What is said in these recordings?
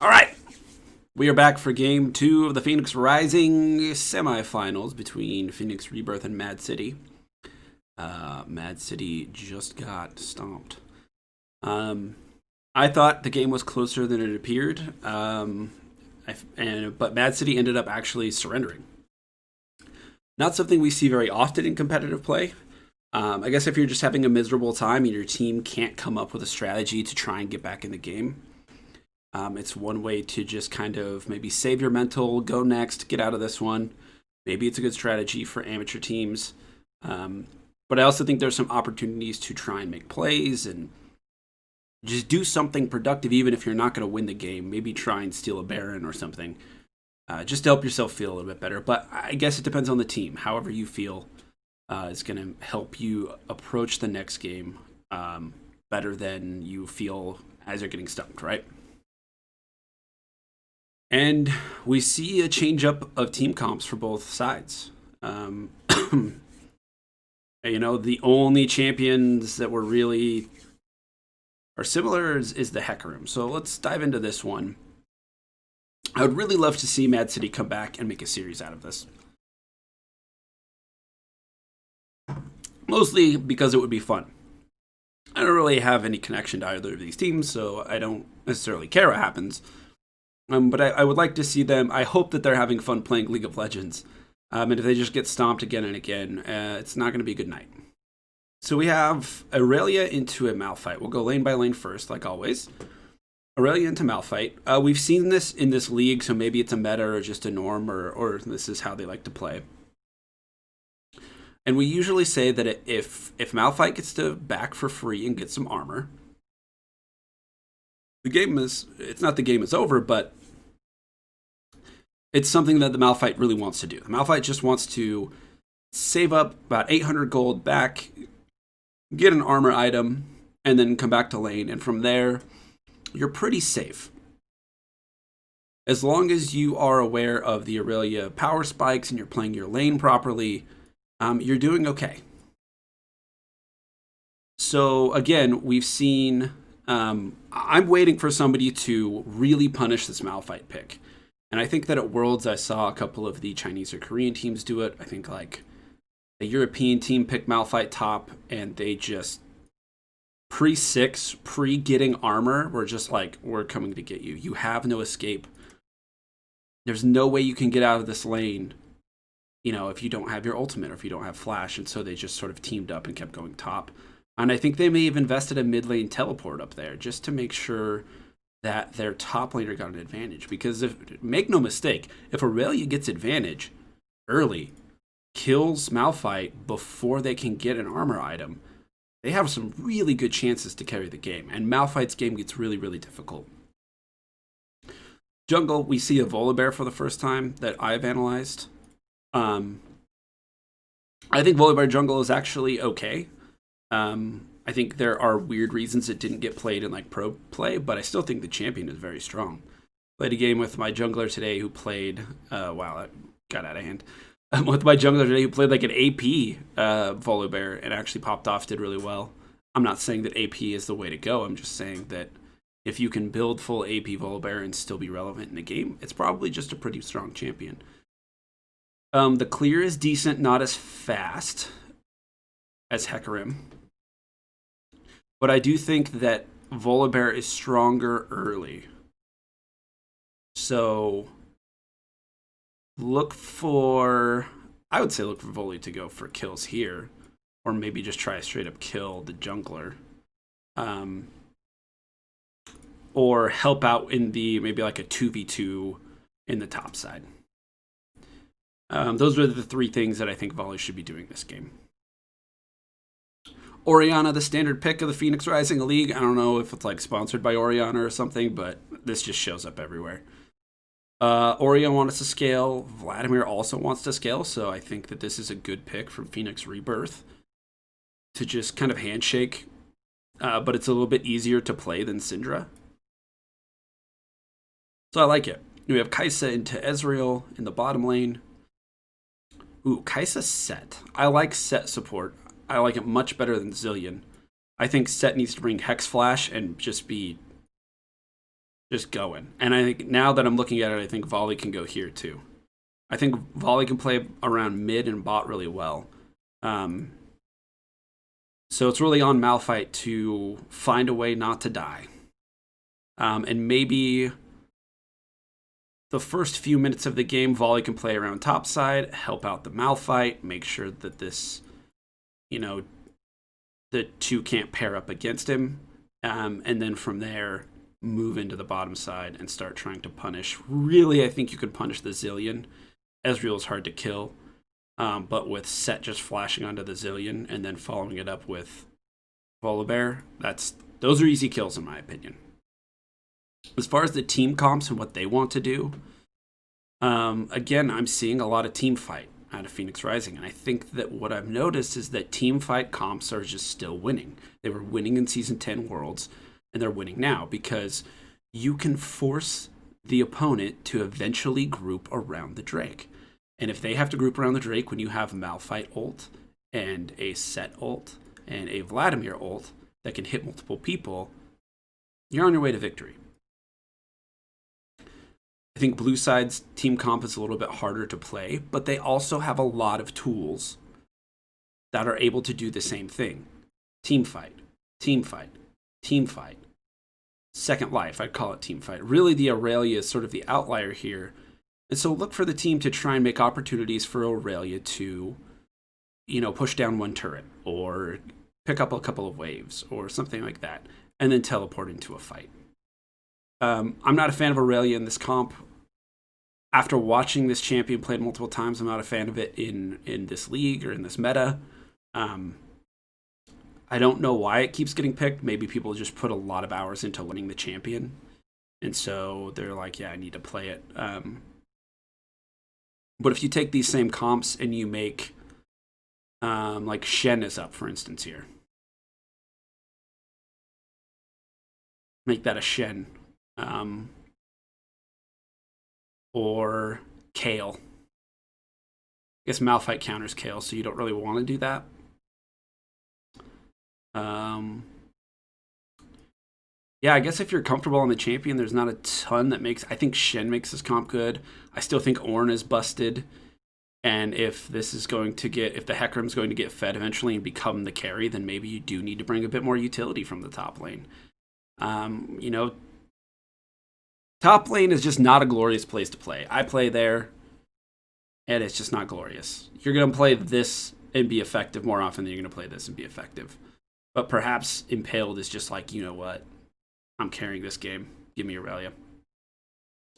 All right, we are back for game 2 of the Pheonix Rising semifinals between Pheonix Rebirth and Mad City. Mad City just got stomped. I thought the game was closer than it appeared, but Mad City ended up actually surrendering. Not something we see very often in competitive play. I guess if you're just having a miserable time and your team can't come up with a strategy to try and get back in the game, it's one way to just kind of maybe save your mental, go next, get out of this one. Maybe it's a good strategy for amateur teams. But I also think there's some opportunities to try and make plays and just do something productive, even if you're not going to win the game. Maybe try and steal a Baron or something, just to help yourself feel a little bit better. But I guess it depends on the team. However you feel is going to help you approach the next game better than you feel as you're getting stumped, right? And we see a change up of team comps for both sides. The only champions that were really are similar is the Hecarim. So let's dive into this one. I would really love to see Mad City come back and make a series out of this. Mostly because it would be fun. I don't really have any connection to either of these teams, so I don't necessarily care what happens. But I would like to see them. I hope that they're having fun playing League of Legends. And if they just get stomped again and again, it's not going to be a good night. So we have Aurelia into a Malphite. We'll go lane by lane first, like always. Aurelia into Malphite. We've seen this in this league, so maybe it's a meta or just a norm, or this is how they like to play. And we usually say that if Malphite gets to back for free and get some armor, it's not the game is over, but it's something that the Malphite really wants to do. The Malphite just wants to save up about 800 gold back, get an armor item, and then come back to lane. And from there, you're pretty safe. As long as you are aware of the Aurelia power spikes and you're playing your lane properly, you're doing okay. So again, we've seen... I'm waiting for somebody to really punish this Malphite pick. And I think that at Worlds, I saw a couple of the Chinese or Korean teams do it. I think like a European team picked Malphite top, and they just pre-6, pre-getting armor, were just like, we're coming to get you. You have no escape. There's no way you can get out of this lane, if you don't have your ultimate or if you don't have flash. And so they just sort of teamed up and kept going top. And I think they may have invested a mid lane teleport up there just to make sure that their top laner got an advantage. Because make no mistake, if Aurelia gets advantage early, kills Malphite before they can get an armor item, they have some really good chances to carry the game. And Malphite's game gets really, really difficult. Jungle, we see a Volibear for the first time that I've analyzed. I think Volibear jungle is actually okay. I think there are weird reasons it didn't get played in like pro play, but I still think the champion is very strong. Played a game with my jungler today who played, wow, that got out of hand. With my jungler today who played like an AP Volibear and actually popped off, did really well. I'm not saying that AP is the way to go. I'm just saying that if you can build full AP Volibear and still be relevant in a game, it's probably just a pretty strong champion. The clear is decent, not as fast as Hecarim. But I do think that Volibear is stronger early. So I would say look for Voli to go for kills here. Or maybe just try to straight up kill the jungler. Or help out in maybe like a 2v2 in the top side. Those are the three things that I think Volley should be doing this game. Orianna, the standard pick of the Pheonix Rising League. I don't know if it's like sponsored by Orianna or something, but this just shows up everywhere. Orianna wants to scale. Vladimir also wants to scale, so I think that this is a good pick from Pheonix Rebirth to just kind of handshake, but it's a little bit easier to play than Syndra. So I like it. We have Kai'Sa into Ezreal in the bottom lane. Ooh, Kai'Sa Set. I like Set support. I like it much better than Zillion. I think Set needs to bring Hex Flash and just just going. And I think now that I'm looking at it, I think Volley can go here too. I think Volley can play around mid and bot really well. Um, so it's really on Malphite to find a way not to die. And maybe the first few minutes of the game, Volley can play around topside, help out the Malphite, make sure that this, the two can't pair up against him. And then from there, move into the bottom side and start trying to punish. Really, I think you could punish the Zillion. Ezreal is hard to kill, but with Set just flashing onto the Zillion and then following it up with Volibear, those are easy kills in my opinion. As far as the team comps and what they want to do, again, I'm seeing a lot of team fight out of Pheonix Rising, and I think that what I've noticed is that team fight comps are just still winning. They were winning in Season 10 Worlds, and they're winning now because you can force the opponent to eventually group around the Drake. And if they have to group around the Drake when you have Malphite ult and a Set ult and a Vladimir ult that can hit multiple people, you're on your way to victory. I think Blue Side's team comp is a little bit harder to play, but they also have a lot of tools that are able to do the same thing. Team fight, team fight, team fight. Second Life, I'd call it team fight. Really, the Aurelia is sort of the outlier here. And so look for the team to try and make opportunities for Aurelia to, push down one turret or pick up a couple of waves or something like that, and then teleport into a fight. I'm not a fan of Aurelia in this comp. After watching this champion played multiple times, I'm not a fan of it in this league or in this meta. I don't know why it keeps getting picked. Maybe people just put a lot of hours into learning the champion. And so they're like, yeah, I need to play it. But if you take these same comps and you make, like Shen is up, for instance, here. Make that a Shen. Or Kale. I guess Malphite counters Kale, so you don't really want to do that. Yeah, I guess if you're comfortable on the champion, there's not a ton that makes... I think Shen makes this comp good. I still think Ornn is busted. And if this is going to get... If the Hecarim's going to get fed eventually and become the carry, then maybe you do need to bring a bit more utility from the top lane. Top lane is just not a glorious place to play. I play there, and it's just not glorious. You're going to play this and be effective more often than you're going to play this and be effective. But perhaps Impaled is just like, you know what? I'm carrying this game. Give me Aurelia.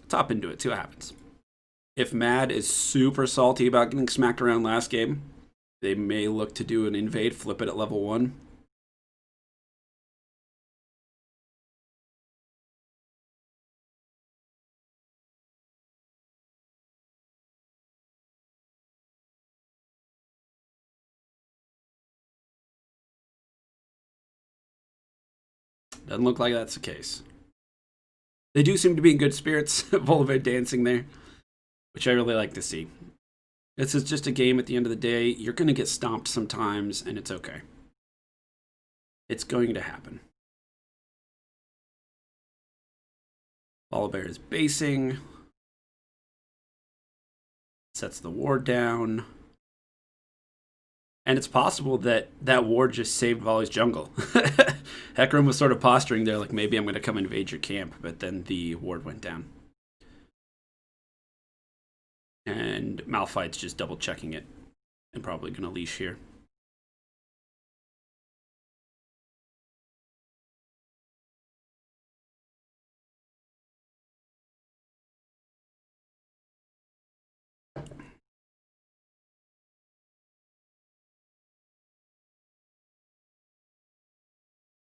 Top into it. See what happens. If Maad is super salty about getting smacked around last game, they may look to do an invade, flip it at level 1. Doesn't look like that's the case. They do seem to be in good spirits. Volibear dancing there, which I really like to see. This is just a game at the end of the day. You're going to get stomped sometimes, and it's okay. It's going to happen. Volibear is basing. Sets the ward down. And it's possible that that ward just saved Volley's jungle. Hecarim was sort of posturing there, like, maybe I'm going to come invade your camp, but then the ward went down. And Malphite's just double checking it and probably going to leash here.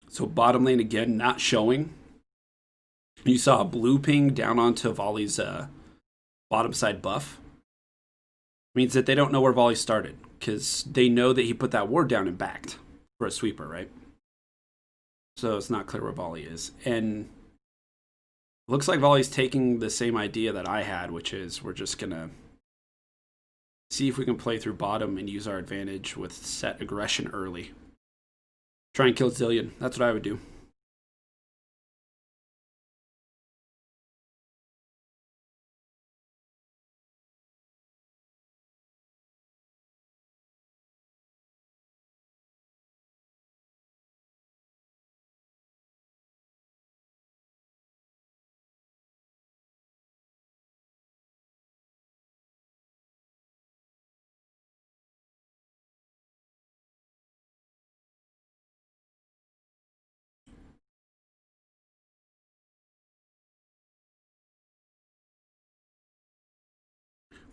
So bottom lane again, not showing. You saw a blue ping down onto Volley's bottom side buff. Means that they don't know where Volley started, because they know that he put that ward down and backed for a sweeper, right? So it's not clear where Volley is. And it looks like Volley's taking the same idea that I had, which is we're just going to see if we can play through bottom and use our advantage with set aggression early. Try and kill Zillion. That's what I would do.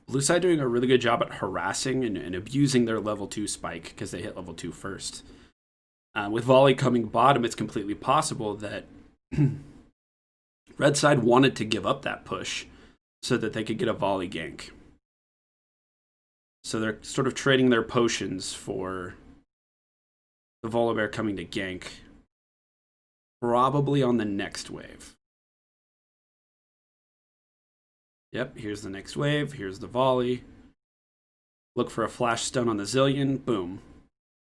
Blue side doing a really good job at harassing and abusing their level 2 spike because they hit level 2 first. With volley coming bottom, it's completely possible that red side wanted to give up that push so that they could get a volley gank. So they're sort of trading their potions for the Volibear coming to gank. Probably on the next wave. Yep, here's the next wave. Here's the volley. Look for a flash stun on the Zillion. Boom.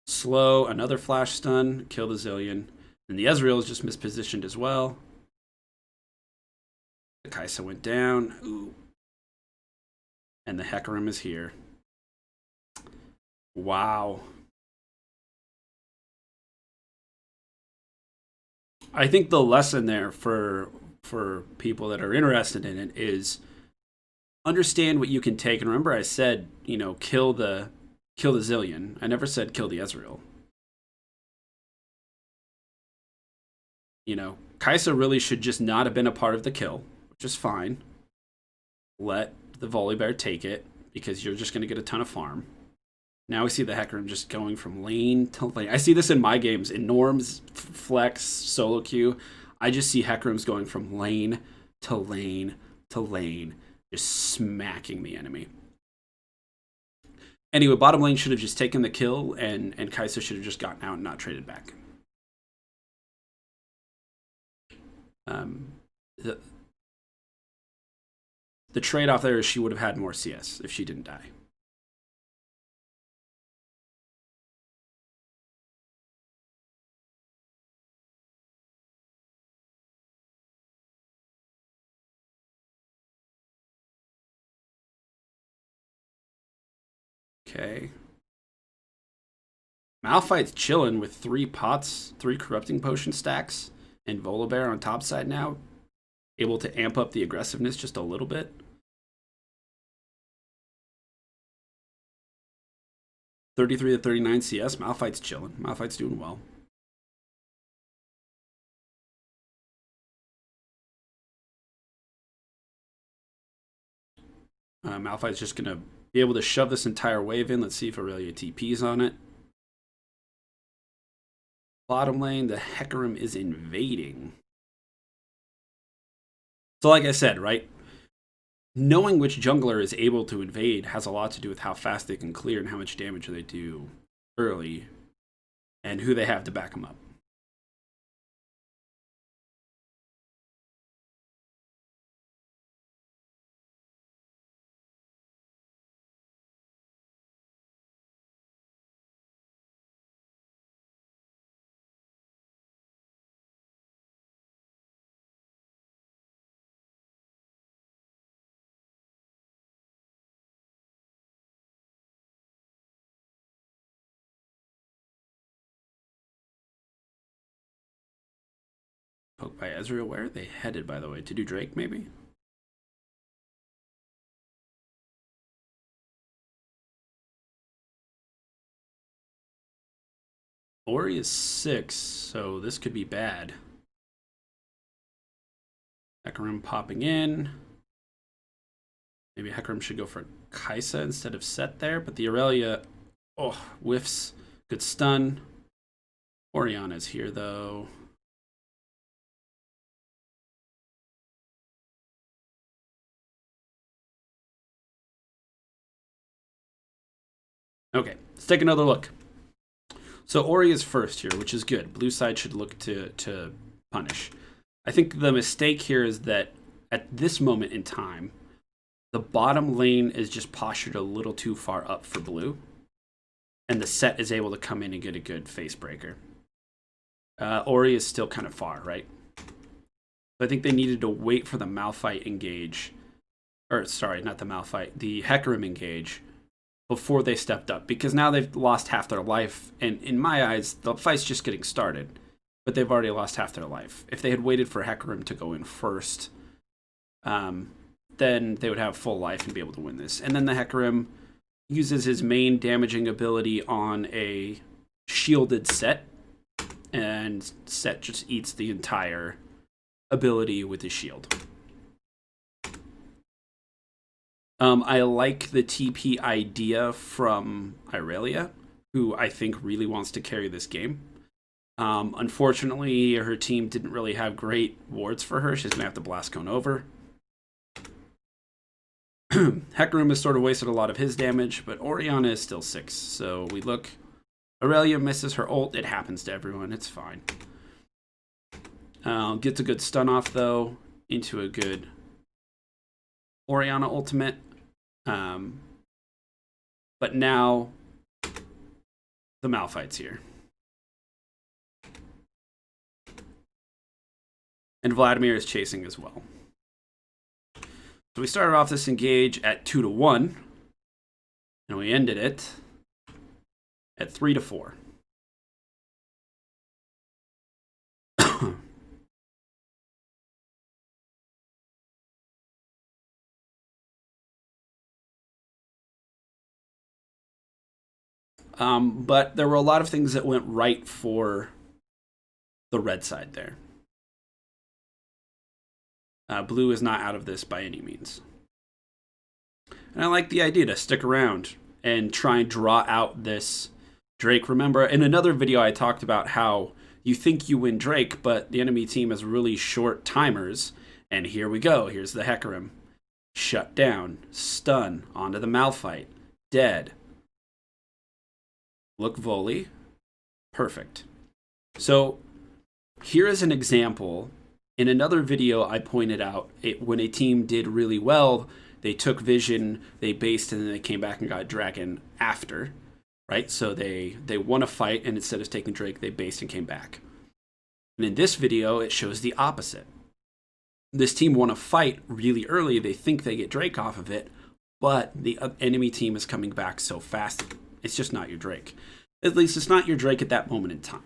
Slow, another flash stun. Kill the Zillion. And the Ezreal is just mispositioned as well. The Kai'Sa went down. Ooh. And the Hecarim is here. Wow. I think the lesson there for people that are interested in it is understand what you can take. And remember I said, you know, kill the Zillion. I never said kill the Ezreal. You know, Kai'Sa really should just not have been a part of the kill, which is fine. Let the Volibear take it, because you're just going to get a ton of farm. Now we see the Hecarim just going from lane to lane. I see this in my games, in Norms, Flex, solo queue. I just see Hecarims going from lane to lane to lane, just smacking the enemy. Anyway, bottom lane should have just taken the kill, and Kai'Sa should have just gotten out and not traded back. The trade-off there is she would have had more CS if she didn't die. Okay. Malphite's chilling with 3 pots, 3 corrupting potion stacks, and Volibear on top side now, able to amp up the aggressiveness just a little bit. $33 to $39 CS. Malphite's chilling. Malphite's doing well. Malphite's just going to be able to shove this entire wave in. Let's see if Aurelia TPs on it. Bottom lane, the Hecarim is invading. So like I said, right? Knowing which jungler is able to invade has a lot to do with how fast they can clear and how much damage they do early, and who they have to back them up. Poked by Ezreal. Where are they headed, by the way? To do Drake, maybe? Ori is 6, so this could be bad. Hecarim popping in. Maybe Hecarim should go for Kai'Sa instead of Set there, but the Aurelia, whiffs. Good stun. Orianna's here, though. Okay, let's take another look. So Ori is first here, which is good. Blue side should look to punish. I think the mistake here is that at this moment in time, the bottom lane is just postured a little too far up for blue, and the Set is able to come in and get a good face breaker. Ori is still kind of far, right? So I think they needed to wait for the Malphite engage. Or, sorry, not the Malphite. The Hecarim engage before they stepped up. Because now they've lost half their life. And in my eyes, the fight's just getting started. But they've already lost half their life. If they had waited for Hecarim to go in first, then they would have full life and be able to win this. And then the Hecarim uses his main damaging ability on a shielded Set. And Set just eats the entire ability with his shield. I like the TP idea from Irelia, who I think really wants to carry this game. Unfortunately, her team didn't really have great wards for her. She's going to have to blast cone over. Hecarim has sort of wasted a lot of his damage, but Orianna is still 6. So we look. Aurelia misses her ult. It happens to everyone. It's fine. Gets a good stun off, though, into a good Orianna ultimate. But now the Malphite's here. And Vladimir is chasing as well. So we started off this engage at 2-1, and we ended it at 3-4. But there were a lot of things that went right for the red side there. Blue is not out of this by any means. And I like the idea to stick around and try and draw out this Drake. Remember, in another video I talked about how you think you win Drake, but the enemy team has really short timers. And here we go. Here's the Hecarim. Shut down. Stun. Onto the Malphite. Dead. Look volley. Perfect. So here is an example. In another video, I pointed out when a team did really well, they took vision, they based, and then they came back and got dragon after, right? So they won a fight, and instead of taking Drake, they based and came back. And in this video, it shows the opposite. This team won a fight really early. They think they get Drake off of it, but the enemy team is coming back so fast. It's just not your Drake. At least it's not your Drake at that moment in time.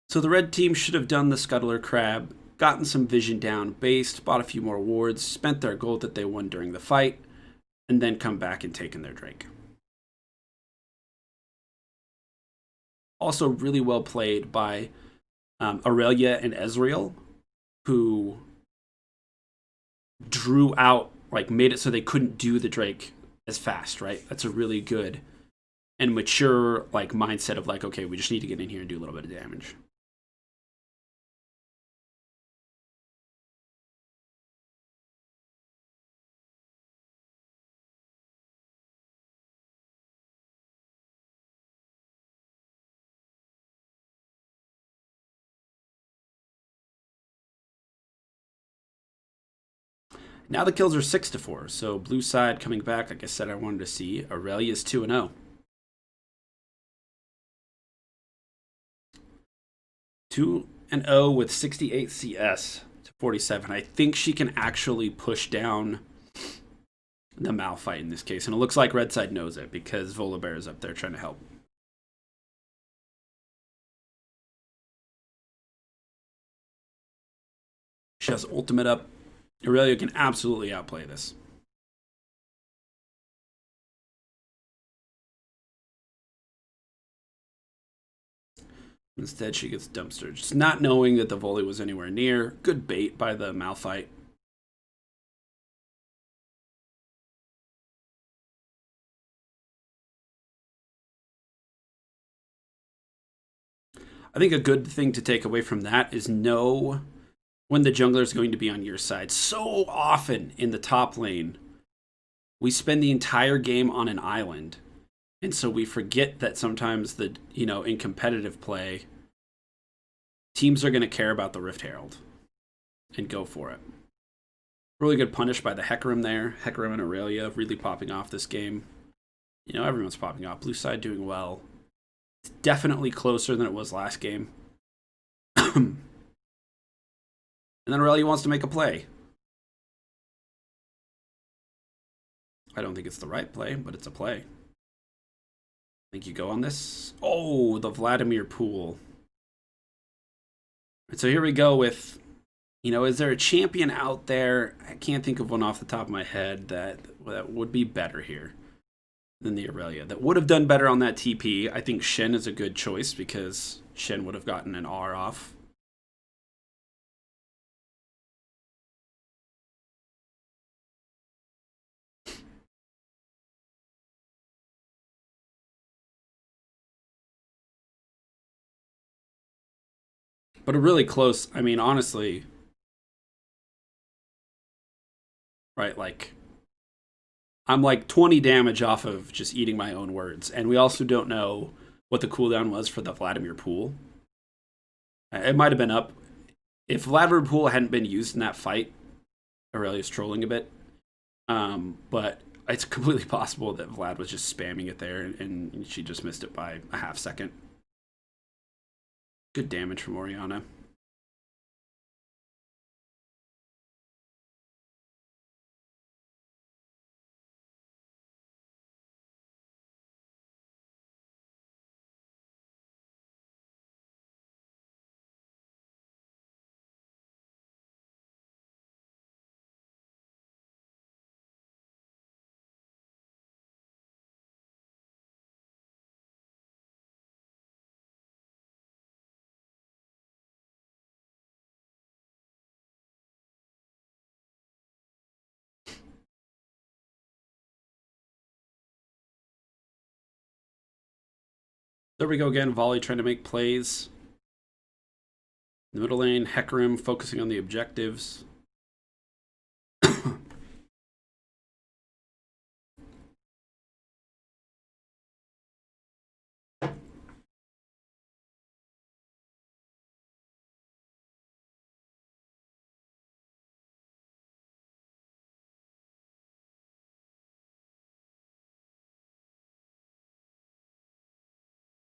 So the red team should have done the Scuttler Crab, gotten some vision down, based, bought a few more wards, spent their gold that they won during the fight, and then come back and taken their Drake. Also really well played by Aurelia and Ezreal, who drew out, like made it so they couldn't do the Drake as fast, right? That's a really good and mature like mindset of like, okay, we just need to get in here and do a little bit of damage. Now the kills are 6-4, so blue side coming back. Like I said, I wanted to see Aurelia's 2-0. 2-0 with 68 CS to 47. I think she can actually push down the Malphite in this case, and it looks like red side knows it because Volibear is up there trying to help. She has ultimate up. Aurelia can absolutely outplay this. Instead, she gets dumpstered. Just not knowing that the volley was anywhere near. Good bait by the Malphite. I think a good thing to take away from that is know when the jungler is going to be on your side. So often in the top lane, we spend the entire game on an island. And so we forget that sometimes in competitive play, teams are going to care about the Rift Herald and go for it. Really good punish by the Hecarim there. Hecarim and Aurelia really popping off this game. Everyone's popping off. Blue side doing well. It's definitely closer than it was last game. And then Aurelia wants to make a play. I don't think it's the right play, but it's a play. I think you go on this. Oh, the Vladimir pool. So here we go with, is there a champion out there? I can't think of one off the top of my head that would be better here than the Aurelia. That would have done better on that TP. I think Shen is a good choice because Shen would have gotten an R off. But a really close, I mean, honestly, right, like, I'm like 20 damage off of just eating my own words. And we also don't know what the cooldown was for the Vladimir pool. It might have been up. If Vladimir pool hadn't been used in that fight, Aurelia's trolling a bit. But it's completely possible that Vlad was just spamming it there and she just missed it by a half second. Good damage from Oriana. There we go again. Volley trying to make plays. In the middle lane, Hecarim focusing on the objectives.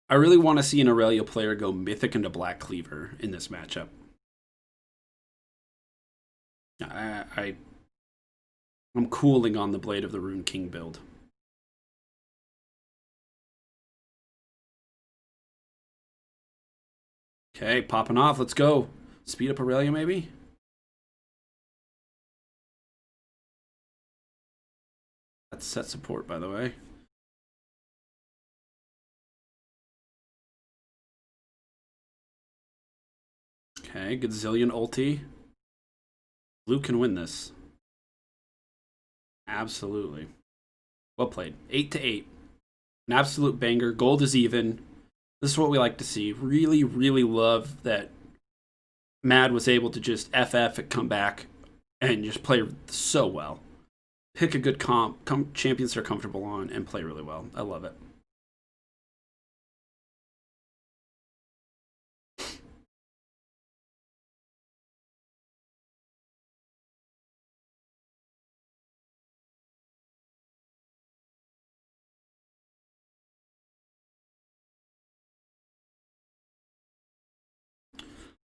I really want to see an Aurelia player go Mythic into Black Cleaver in this matchup. I'm cooling on the Blade of the Rune King build. Okay, popping off. Let's go. Speed up Aurelia, maybe? That's set support, by the way. Okay, Gazillion ulti. Blue can win this. Absolutely. Well played. 8-8. An absolute banger. Gold is even. This is what we like to see. Really, really love that Maad was able to just FF it, come back, and just play so well. Pick a good comp, champions they're comfortable on, and play really well. I love it.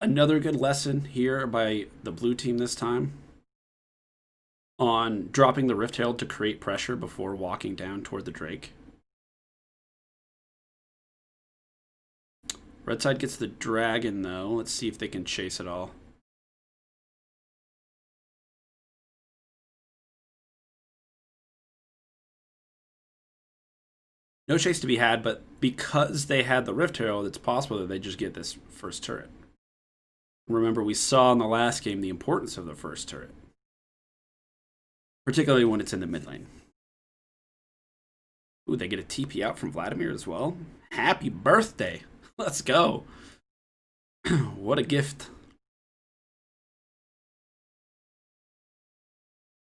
Another good lesson here by the blue team this time on dropping the Rift Herald to create pressure before walking down toward the Drake. Red side gets the dragon though. Let's see if they can chase it all. No chase to be had, but because they had the Rift Herald, it's possible that they just get this first turret. Remember, we saw in the last game the importance of the first turret, particularly when it's in the mid lane. Ooh, they get a TP out from Vladimir as well. Happy birthday! Let's go. What a gift.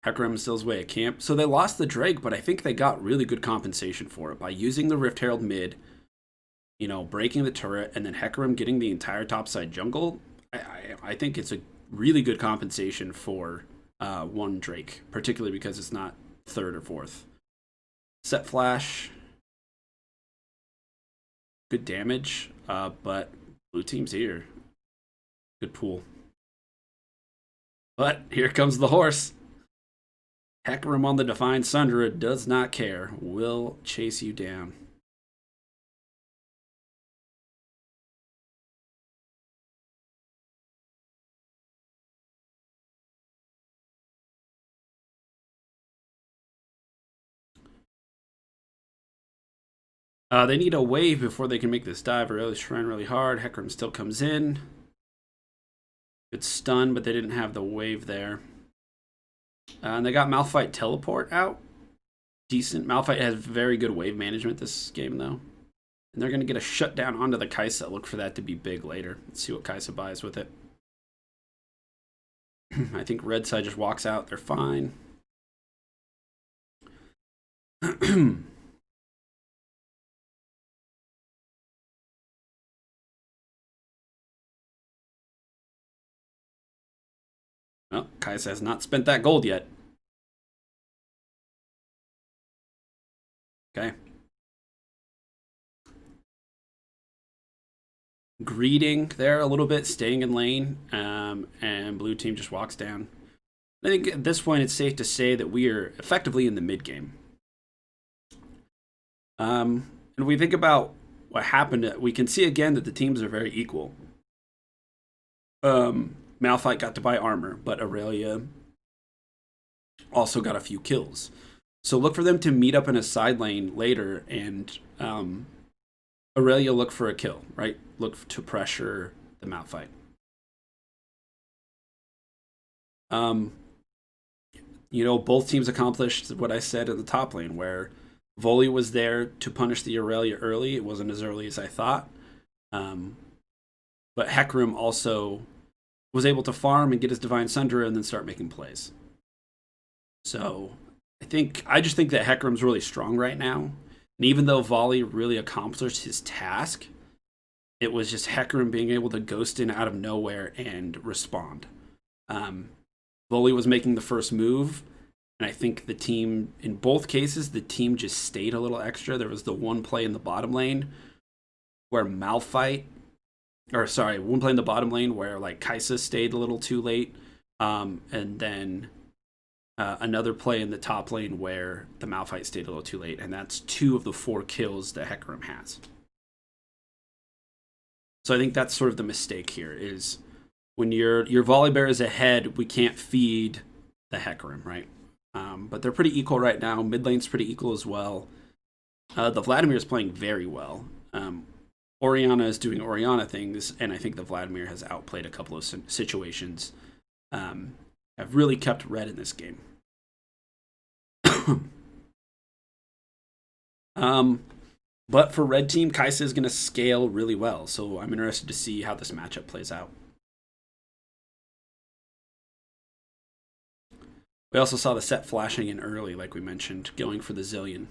Hecarim steals away at camp. So they lost the Drake, but I think they got really good compensation for it by using the Rift Herald mid, you know, breaking the turret, and then Hecarim getting the entire topside jungle. I think it's a really good compensation for one Drake, particularly because it's not third or fourth. Set flash. Good damage, but blue team's here. Good pool. But here comes the horse. Hecarim on the Defined Sundra does not care. Will chase you down. They need a wave before they can make this dive. Aurelia's trying really hard. Hecarim still comes in. Good stun, but they didn't have the wave there. And they got Malphite teleport out. Decent. Malphite has very good wave management this game, though. And they're going to get a shutdown onto the Kai'Sa. Look for that to be big later. Let's see what Kai'Sa buys with it. I think red side just walks out. They're fine. Well, Kai'Sa has not spent that gold yet. Okay. Greeting there a little bit, staying in lane, and blue team just walks down. I think at this point it's safe to say that we are effectively in the mid game. And we think about what happened, we can see again that the teams are very equal. Malphite got to buy armor, but Aurelia also got a few kills. So look for them to meet up in a side lane later, and Aurelia look for a kill, right? Look to pressure the Malphite. You know, both teams accomplished what I said in the top lane, where Voli was there to punish the Aurelia early. It wasn't as early as I thought. But Hecarim also was able to farm and get his Divine Sundra and then start making plays. So I just think that Hecarim's really strong right now. And even though Volley really accomplished his task, it was just Hecarim being able to ghost in out of nowhere and respond. Volley was making the first move, and I think the team, in both cases, the team just stayed a little extra. There was the one play in the bottom lane where one play in the bottom lane where like Kai'Sa stayed a little too late, and then another play in the top lane where the Malphite stayed a little too late, and that's 2 of the 4 kills that Hecarim has. So I think that's sort of the mistake here, is when your Volibear is ahead, we can't feed the Hecarim, right? But they're pretty equal right now. Mid lane's pretty equal as well. The Vladimir is playing very well. Orianna is doing Orianna things, and I think the Vladimir has outplayed a couple of situations. Have really kept red in this game. But for red team, Kai'Sa is going to scale really well, so I'm interested to see how this matchup plays out. We also saw the set flashing in early, like we mentioned, going for the Zillion.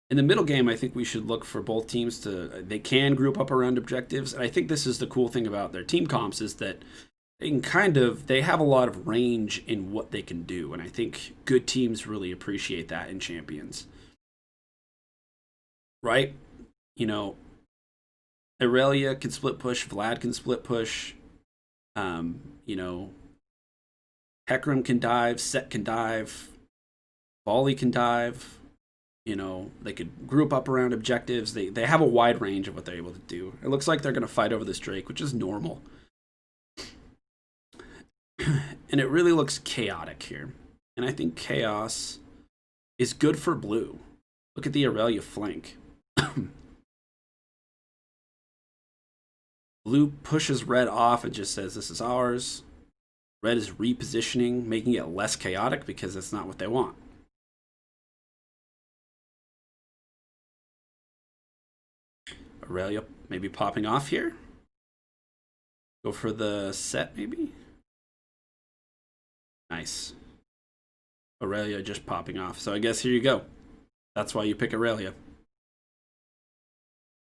In the middle game, I think we should look for both teams they can group up around objectives. And I think this is the cool thing about their team comps, is that they have a lot of range in what they can do. And I think good teams really appreciate that in champions. Right? You know, Aurelia can split push, Vlad can split push. You know, Hecarim can dive, Set can dive, Volley can dive. You know, they could group up around objectives. They have a wide range of what they're able to do. It looks like they're going to fight over this Drake, which is normal. And it really looks chaotic here. And I think chaos is good for blue. Look at the Aurelia flank. Blue pushes red off and just says, this is ours. Red is repositioning, making it less chaotic because that's not what they want. Aurelia maybe popping off here. Go for the set, maybe. Nice. Aurelia just popping off. So I guess here you go. That's why you pick Aurelia.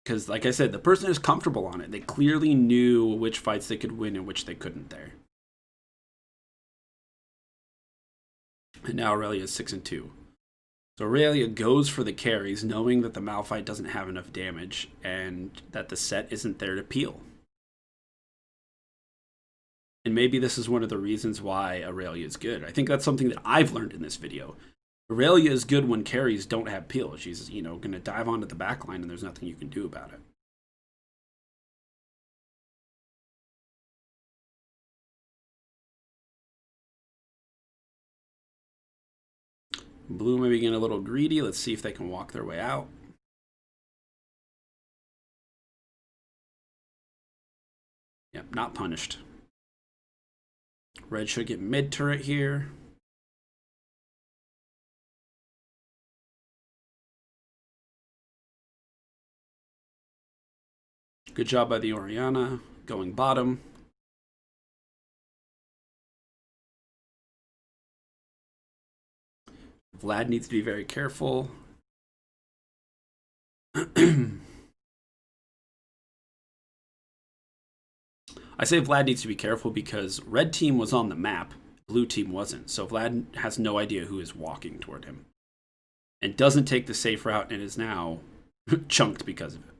Because, like I said, the person is comfortable on it. They clearly knew which fights they could win and which they couldn't there. And now Aurelia is 6-2. So Aurelia goes for the carries, knowing that the Malphite doesn't have enough damage and that the set isn't there to peel. And maybe this is one of the reasons why Aurelia is good. I think that's something that I've learned in this video. Aurelia is good when carries don't have peel. She's, you know, going to dive onto the backline and there's nothing you can do about it. Blue maybe getting a little greedy. Let's see if they can walk their way out. Yep, not punished. Red should get mid turret here. Good job by the Oriana, going bottom. Vlad needs to be very careful. I say Vlad needs to be careful because red team was on the map, blue team wasn't. So Vlad has no idea who is walking toward him and doesn't take the safe route and is now chunked because of it.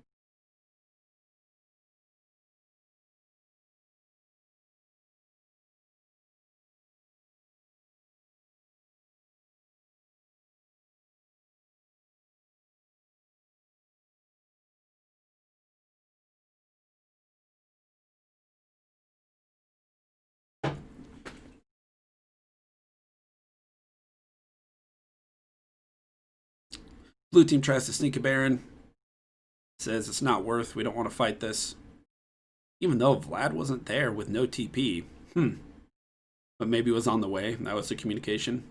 Blue team tries to sneak a Baron. Says it's not worth. We don't want to fight this. Even though Vlad wasn't there with no TP. But maybe it was on the way. That was the communication.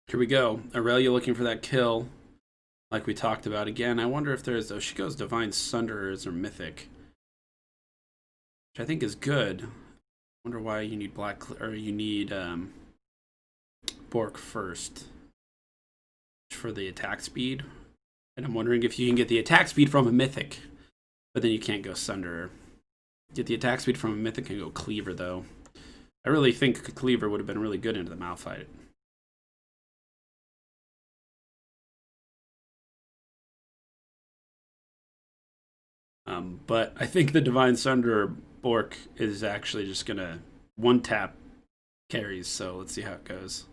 Here we go. Aurelia looking for that kill, like we talked about. Again, I wonder if there's... Oh, she goes Divine Sunderers or Mythic, which I think is good. I wonder why you need Black... Or you need Bork first for the attack speed. And I'm wondering if you can get the attack speed from a Mythic, but then you can't go Sunderer. Get the attack speed from a Mythic and go Cleaver, though. I really think Cleaver would have been really good into the Malphite. But I think the Divine Sunderer Bork is actually just going to one-tap carries, so let's see how it goes.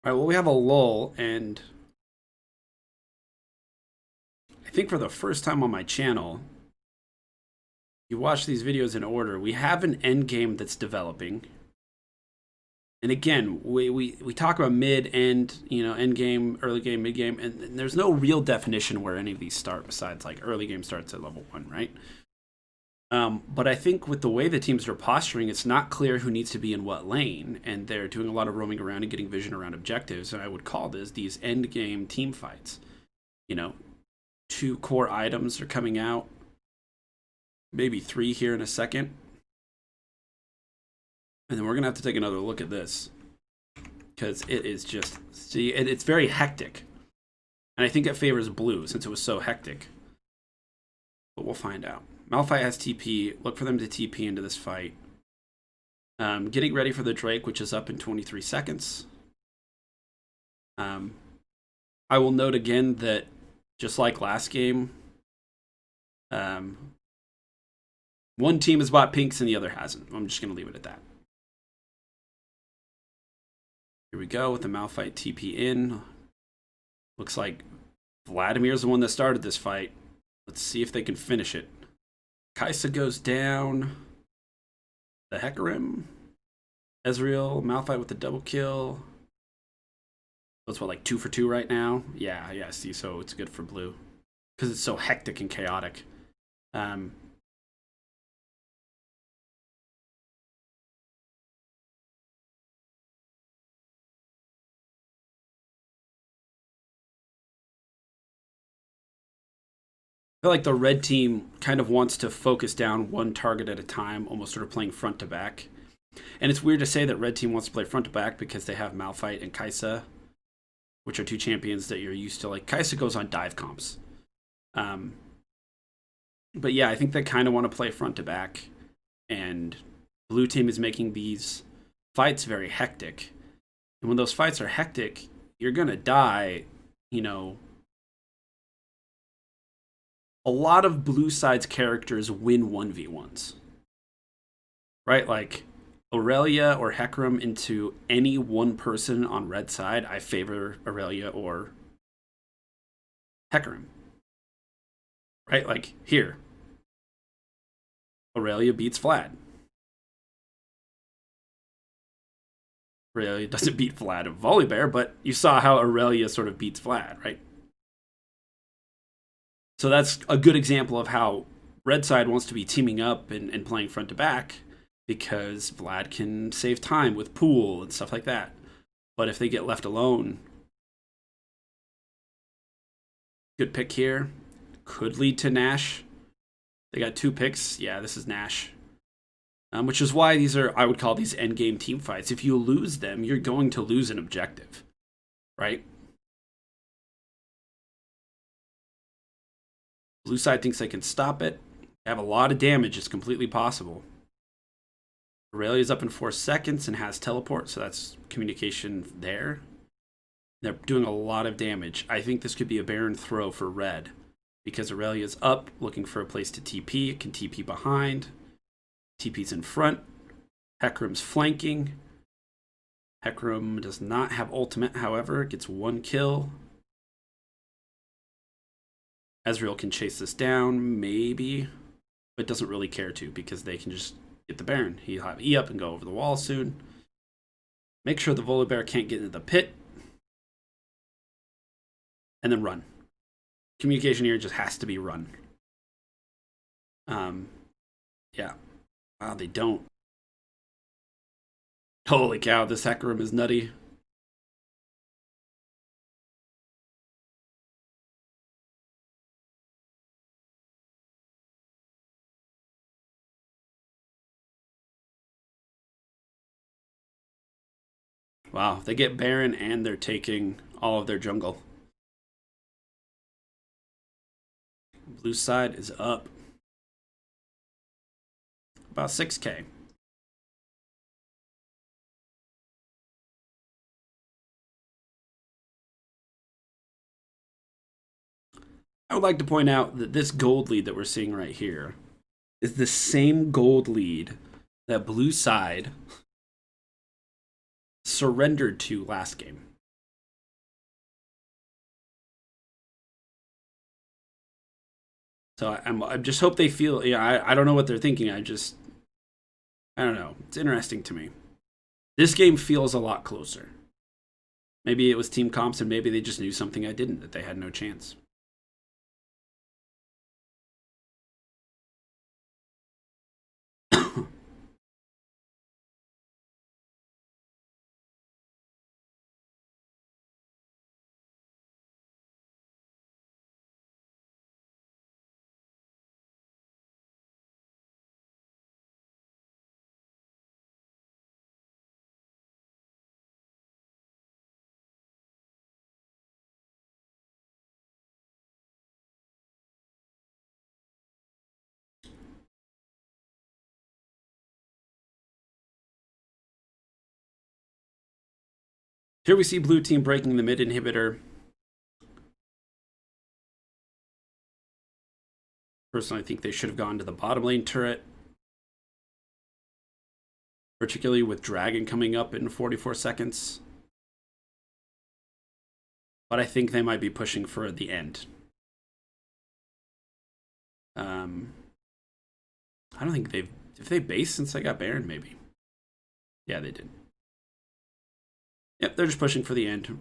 All right, well, we have a lull, and I think for the first time on my channel, you watch these videos in order. We have an end game that's developing. And again, we talk about mid, end, end game, early game, mid game, and there's no real definition where any of these start besides like early game starts at level 1, right? But I think with the way the teams are posturing, it's not clear who needs to be in what lane, and they're doing a lot of roaming around and getting vision around objectives. And I would call these end game team fights. 2 core items are coming out, maybe 3 here in a second, and then we're gonna have to take another look at this because it is just it's very hectic, and I think it favors blue since it was so hectic. But we'll find out. Malphite has TP. Look for them to TP into this fight. Getting ready for the Drake, which is up in 23 seconds. I will note again that just like last game, one team has bought pinks and the other hasn't. I'm just going to leave it at that. Here we go with the Malphite TP in. Looks like Vladimir's the one that started this fight. Let's see if they can finish it. Kaisa goes down. The Hecarim. Ezreal, Malphite with the double kill. That's what, like 2 for 2 right now? Yeah, see, so it's good for blue. Because it's so hectic and chaotic. feel like the red team kind of wants to focus down one target at a time, almost sort of playing front to back. And it's weird to say that red team wants to play front to back because they have Malphite and Kai'Sa, which are two champions that you're used to. Like, Kai'Sa goes on dive comps. But yeah, I think they kind of want to play front to back. And blue team is making these fights very hectic. And when those fights are hectic, you're going to die, you know. A lot of blue side's characters win 1v1s. Right? Like, Aurelia or Hecarim into any one person on red side, I favor Aurelia or Hecarim. Right? Like, here. Aurelia beats Vlad. Aurelia doesn't beat Vlad of Volibear, but you saw how Aurelia sort of beats Vlad, right? So that's a good example of how red side wants to be teaming up and playing front to back, because Vlad can save time with pool and stuff like that. But if they get left alone, good pick here. Could lead to Nash. They got 2 picks. Yeah, this is Nash. Which is why these are, I would call these endgame team fights. If you lose them, you're going to lose an objective, right? Blue side thinks they can stop it. They have a lot of damage. It's completely possible. Aurelia's up in 4 seconds and has teleport, so that's communication there. They're doing a lot of damage. I think this could be a Baron throw for red, because Aurelia's up, looking for a place to TP. It can TP behind. TP's in front. Hecarim's flanking. Hecarim does not have ultimate, however. Gets 1 kill. Ezreal can chase this down, maybe, but doesn't really care to, because they can just get the Baron. He'll have E up and go over the wall soon. Make sure the Volibear can't get into the pit. And then run. Communication here just has to be run. Yeah. Wow, they don't. Holy cow, this Hecarim is nutty. Wow, they get Baron and they're taking all of their jungle. Blue side is up. About 6K. I would like to point out that this gold lead that we're seeing right here is the same gold lead that blue side surrendered to last game. So I just hope they feel, yeah, I don't know what they're thinking. I don't know. It's interesting to me. This game feels a lot closer. Maybe it was team comps and maybe they just knew something I didn't, that they had no chance. Here we see blue team breaking the mid inhibitor. Personally, I think they should have gone to the bottom lane turret. Particularly with Dragon coming up in 44 seconds. But I think they might be pushing for the end. I don't think if they base since they got Baron, maybe. Yeah, they did. Yep, they're just pushing for the end.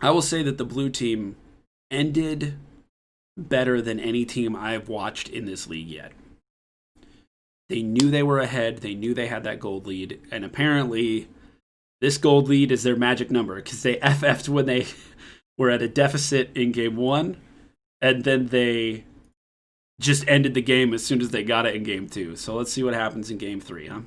I will say that the blue team ended better than any team I've watched in this league yet. They knew they were ahead. They knew they had that gold lead. And apparently, this gold lead is their magic number, because they FF'd when they were at a deficit in game one, and then they just ended the game as soon as they got it in game two. So let's see what happens in game three, huh?